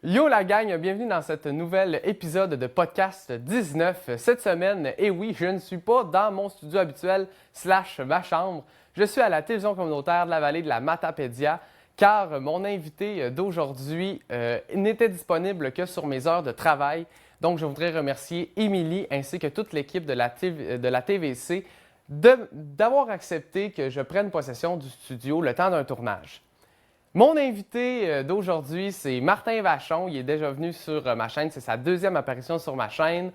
Yo la gang, bienvenue dans cet nouvel épisode de podcast 19. Cette semaine, et oui, je ne suis pas dans mon studio habituel / ma chambre. Je suis à la télévision communautaire de la vallée de la Matapédia car mon invité d'aujourd'hui n'était disponible que sur mes heures de travail. Donc, je voudrais remercier Émilie ainsi que toute l'équipe de la TVC d'avoir accepté que je prenne possession du studio le temps d'un tournage. Mon invité d'aujourd'hui, c'est Martin Vachon. Il est déjà venu sur ma chaîne. C'est sa deuxième apparition sur ma chaîne.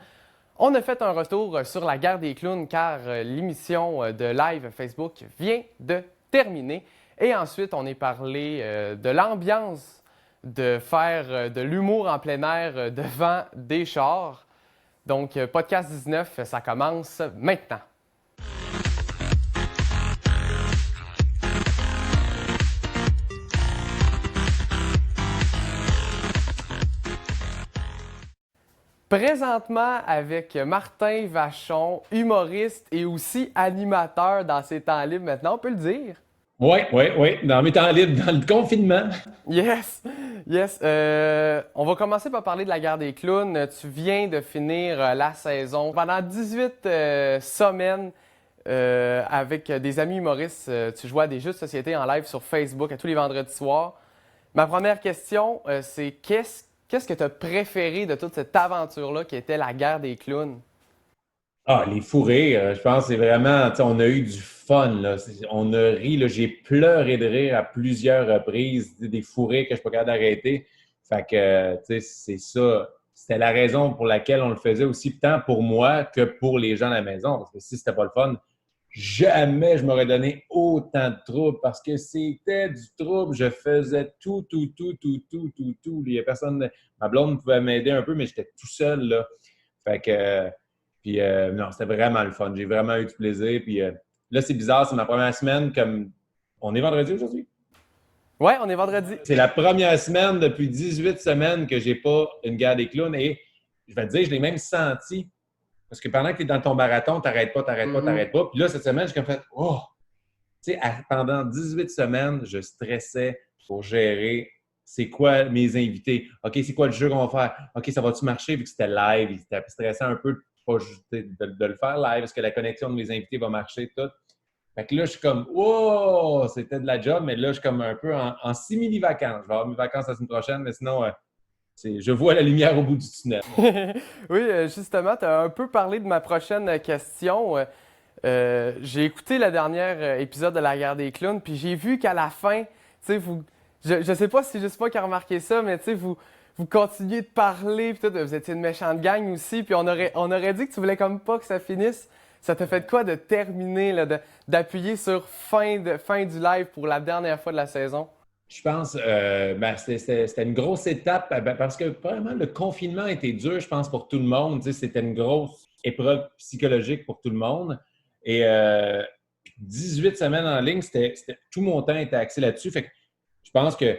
On a fait un retour sur la guerre des clowns car l'émission de live Facebook vient de terminer. Et ensuite, on est parlé de l'ambiance de faire de l'humour en plein air devant des chars. Donc, podcast 19, ça commence maintenant. Présentement avec Martin Vachon, humoriste et aussi animateur dans ses temps libres maintenant, on peut le dire. Oui, oui, oui, dans mes temps libres, dans le confinement. Yes, yes. On va commencer par parler de la guerre des clowns. Tu viens de finir la saison. Pendant 18 semaines, avec des amis humoristes, tu jouais à des jeux de société en live sur Facebook à tous les vendredis soirs. Ma première question, c'est qu'est-ce que tu as préféré de toute cette aventure-là qui était la guerre des clowns? Ah, les fourrés, je pense que c'est vraiment, tu sais, on a eu du fun, là. On a ri, là. J'ai pleuré de rire à plusieurs reprises, des fourrés que je ne suis pas capable d'arrêter. Fait que, tu sais, c'est ça. C'était la raison pour laquelle on le faisait aussi, tant pour moi que pour les gens à la maison. Parce que si c'était pas le fun, jamais je m'aurais donné autant de troubles parce que c'était du trouble. Je faisais tout. Il y a personne, ma blonde pouvait m'aider un peu, mais j'étais tout seul, là. Fait que, puis non, c'était vraiment le fun. J'ai vraiment eu du plaisir. Puis là, c'est bizarre, c'est ma première semaine comme. On est vendredi aujourd'hui? Ouais, on est vendredi. C'est la première semaine depuis 18 semaines que j'ai pas une guerre des clowns et je vais te dire, je l'ai même senti. Parce que pendant que tu es dans ton marathon, t'arrêtes pas. Puis là, cette semaine, j'ai comme fait, oh! Tu sais, pendant 18 semaines, je stressais pour gérer c'est quoi mes invités. OK, c'est quoi le jeu qu'on va faire? OK, ça va-tu marcher vu que c'était live? Il était stressé un peu de le faire live. Est-ce que la connexion de mes invités va marcher? Tout. Fait que là, je suis comme, wow, c'était de la job, mais là, je suis comme un peu en simili-vacances. Je vais avoir mes vacances la semaine prochaine, mais sinon, je vois la lumière au bout du tunnel. Oui, justement, tu as un peu parlé de ma prochaine question. J'ai écouté le dernier épisode de La guerre des clowns, puis j'ai vu qu'à la fin, tu sais, je sais pas si je sais pas qui a remarqué ça, mais tu sais, vous continuez de parler, puis tout, vous étiez une méchante gang aussi, puis on aurait dit que tu voulais comme pas que ça finisse. Ça t'a fait quoi de terminer, là, d'appuyer sur fin du live pour la dernière fois de la saison? Je pense ben, c'était une grosse étape parce que vraiment le confinement était dur, je pense, pour tout le monde. Tu sais, c'était une grosse épreuve psychologique pour tout le monde. Et 18 semaines en ligne, tout mon temps était axé là-dessus. Fait que je pense que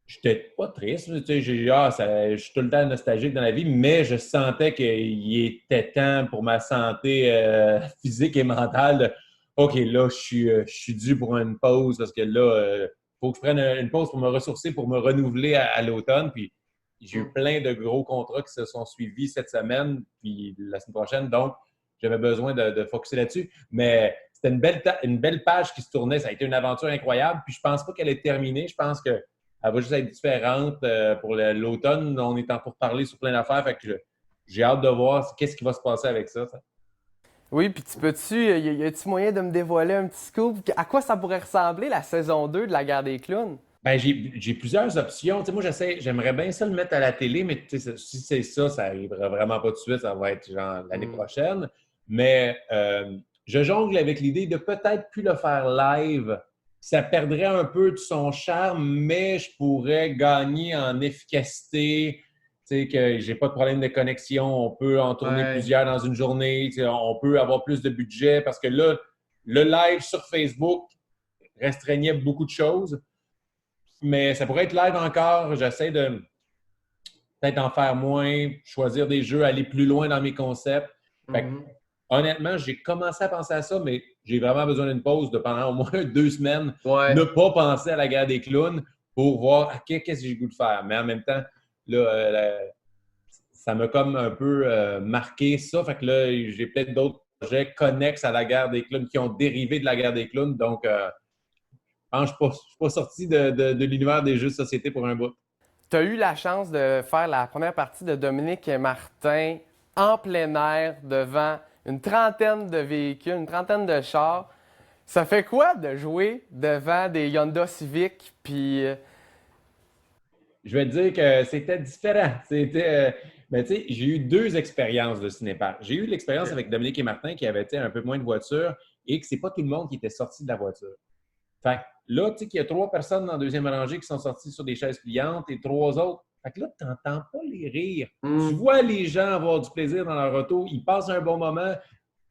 j'étais pas triste. Tu sais, je suis tout le temps nostalgique dans la vie, mais je sentais qu'il était temps pour ma santé physique et mentale de OK, là, je suis dû pour une pause parce que là, faut que je prenne une pause pour me ressourcer, pour me renouveler à l'automne. Puis j'ai eu plein de gros contrats qui se sont suivis cette semaine, puis la semaine prochaine. Donc, j'avais besoin de focusser là-dessus. Mais c'était une belle page qui se tournait. Ça a été une aventure incroyable. Puis je pense pas qu'elle est terminée. Je pense qu'elle va juste être différente pour l'automne. On est en pour parler sur plein d'affaires. Fait que j'ai hâte de voir qu'est-ce qui va se passer avec ça. Oui, puis y a-tu moyen de me dévoiler un petit scoop? À quoi ça pourrait ressembler la saison 2 de La guerre des clowns? Ben, j'ai plusieurs options. Tu sais, moi, j'aimerais bien ça le mettre à la télé, mais tu sais, si c'est ça, ça n'arrivera vraiment pas tout de suite. Ça va être genre l'année Hmm. prochaine. Mais je jongle avec l'idée de peut-être plus le faire live. Ça perdrait un peu de son charme, mais je pourrais gagner en efficacité. Tu sais, que j'ai pas de problème de connexion. On peut en tourner Ouais. plusieurs dans une journée. Tu sais, on peut avoir plus de budget parce que là, le live sur Facebook restreignait beaucoup de choses. Mais ça pourrait être live encore. J'essaie de peut-être en faire moins, choisir des jeux, aller plus loin dans mes concepts. Fait que, Mhm. honnêtement, j'ai commencé à penser à ça, mais j'ai vraiment besoin d'une pause de pendant au moins 2 semaines. Ne Ouais. pas penser à la guerre des clowns pour voir qu'est-ce que j'ai le goût de faire. Mais en même temps, là, ça m'a comme un peu marqué ça. Fait que là, j'ai peut-être d'autres projets connexes à la guerre des clowns qui ont dérivé de la guerre des clowns. Donc, je ne suis pas sorti de l'univers des jeux de société pour un bout. Tu as eu la chance de faire la première partie de Dominique et Martin en plein air devant une trentaine de véhicules, une trentaine de chars. Ça fait quoi de jouer devant des Honda Civic? Puis, Je vais te dire que c'était différent. Mais tu sais, j'ai eu deux expériences de cinéparc. J'ai eu l'expérience avec Dominique et Martin qui avaient un peu moins de voitures et que c'est pas tout le monde qui était sorti de la voiture. Fait que là, tu sais qu'il y a 3 personnes dans la deuxième rangée qui sont sorties sur des chaises pliantes et 3 autres. Fait que là, tu n'entends pas les rires. Tu vois les gens avoir du plaisir dans leur auto, ils passent un bon moment.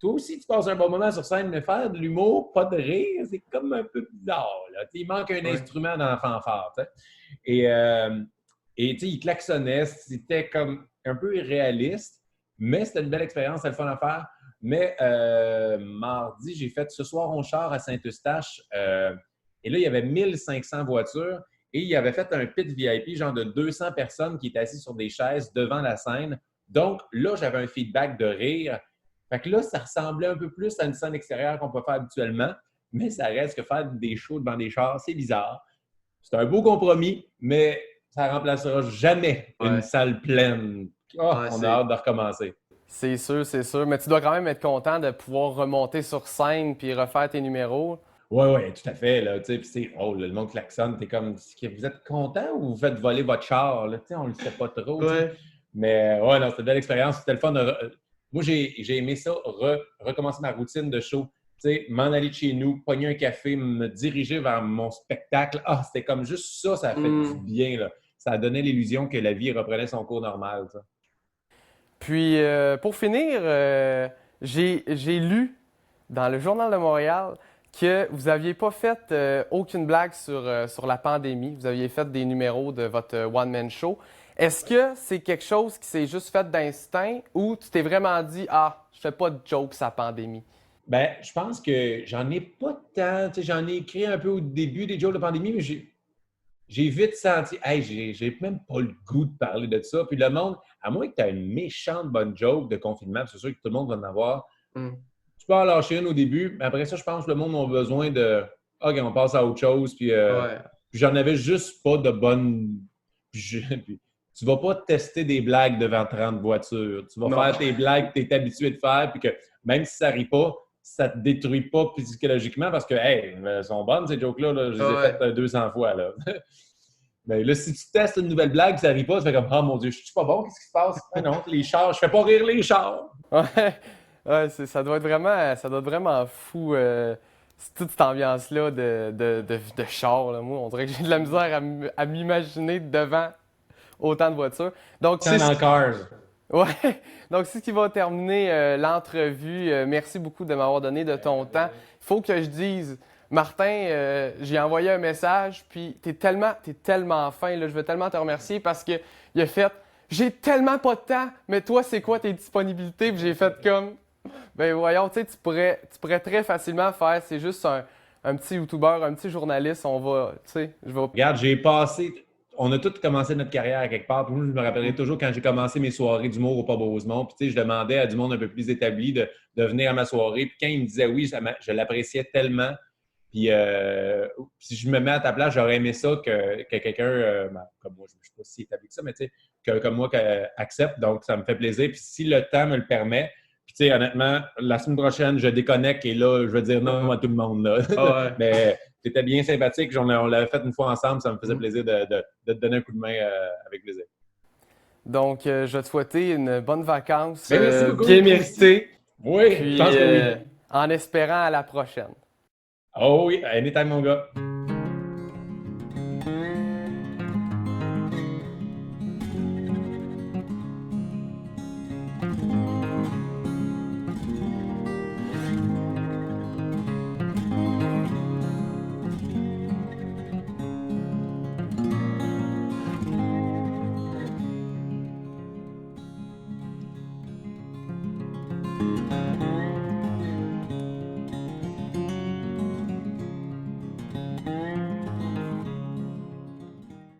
Toi aussi, tu passes un bon moment sur scène, mais faire de l'humour, pas de rire, c'est comme un peu bizarre. Là. Il manque un instrument dans la fanfare. T'sais. Et, et il klaxonnait, c'était comme un peu irréaliste, mais c'était une belle expérience, c'était le fun à faire. Mais mardi, j'ai fait Ce soir on char à Saint-Eustache. Et là, il y avait 1500 voitures et il avait fait un pit VIP, genre de 200 personnes qui étaient assises sur des chaises devant la scène. Donc là, j'avais un feedback de rire. Fait que là, ça ressemblait un peu plus à une scène extérieure qu'on peut faire habituellement, mais ça reste que faire des shows devant des chars, c'est bizarre. C'est un beau compromis, mais ça ne remplacera jamais une salle pleine. Oh, on a hâte de recommencer. C'est sûr. Mais tu dois quand même être content de pouvoir remonter sur scène puis refaire tes numéros. Oui, tout à fait. Là, puis c'est drôle, le monde klaxonne. T'es comme, vous êtes content ou vous faites voler votre char? Là, on ne le sait pas trop. Mais ouais, non, c'était une belle expérience. C'était le fun. Moi, j'ai aimé ça, recommencer ma routine de show. M'en aller de chez nous, pogner un café, me diriger vers mon spectacle. Ah, c'était comme juste ça, ça a fait du bien. Là. Ça a donné l'illusion que la vie reprenait son cours normal. Ça. Puis, pour finir, j'ai lu dans le Journal de Montréal que vous n'aviez pas fait aucune blague sur la pandémie. Vous aviez fait des numéros de votre one-man show. Est-ce que c'est quelque chose qui s'est juste fait d'instinct ou tu t'es vraiment dit « Ah, je fais pas de jokes à la pandémie ». Ben, je pense que j'en ai pas tant. J'en ai écrit un peu au début des jokes de pandémie, mais j'ai vite senti, hey, j'ai même pas le goût de parler de ça. Puis le monde, à moins que tu aies une méchante bonne joke de confinement, c'est sûr que tout le monde va en avoir. Tu peux en lâcher une au début, mais après ça, je pense que le monde a besoin de OK, on passe à autre chose. Puis j'en avais juste pas de bonnes. Puis, tu vas pas tester des blagues devant 30 voitures. Tu vas faire tes blagues que tu es habitué de faire, puis que même si ça rit pas, ça te détruit pas psychologiquement parce que, hey, elles sont bonnes ces jokes-là. Là. Je les ai faites 200 fois. Là. Mais là, si tu testes une nouvelle blague, ça rit pas, tu fais comme, oh mon Dieu, je suis pas bon, qu'est-ce qui se passe? Ah non, les chars, je fais pas rire les chars. Ouais, ça doit être vraiment fou, toute cette ambiance-là de char. Là. Moi, on dirait que j'ai de la misère à m'imaginer devant autant de voitures. Donc, c'est dans Cars. Ouais, donc c'est ce qui va terminer l'entrevue. Merci beaucoup de m'avoir donné de ton temps. Il faut que je dise, Martin, j'ai envoyé un message, puis t'es tellement fin, là, je veux tellement te remercier parce qu'il a fait « J'ai tellement pas de temps, mais toi, c'est quoi tes disponibilités? » Puis j'ai fait comme « Ben voyons, tu sais, tu pourrais très facilement faire, c'est juste un petit YouTuber, un petit journaliste, on va, tu sais, je vais... » Regarde, on a tous commencé notre carrière à quelque part. Puis moi, je me rappellerai toujours quand j'ai commencé mes soirées d'humour au Pub Rosemont. Puis, tu sais, je demandais à du monde un peu plus établi de venir à ma soirée. Puis quand ils me disaient oui, je l'appréciais tellement. Puis si je me mets à ta place, j'aurais aimé ça que quelqu'un, comme moi, je ne sais pas si établi que ça, mais tu sais, comme moi, accepte. Donc, ça me fait plaisir. Puis si le temps me le permet, puis tu sais, honnêtement, la semaine prochaine, je déconnecte et là, je vais dire non à tout le monde. Là. Mais tu étais bien sympathique. On l'avait fait une fois ensemble. Ça me faisait plaisir de te donner un coup de main avec plaisir. Donc, je vais te souhaiter une bonne vacance bien méritée. Oui, puis, je pense que oui. En espérant à la prochaine. Oh oui, anytime, mon gars.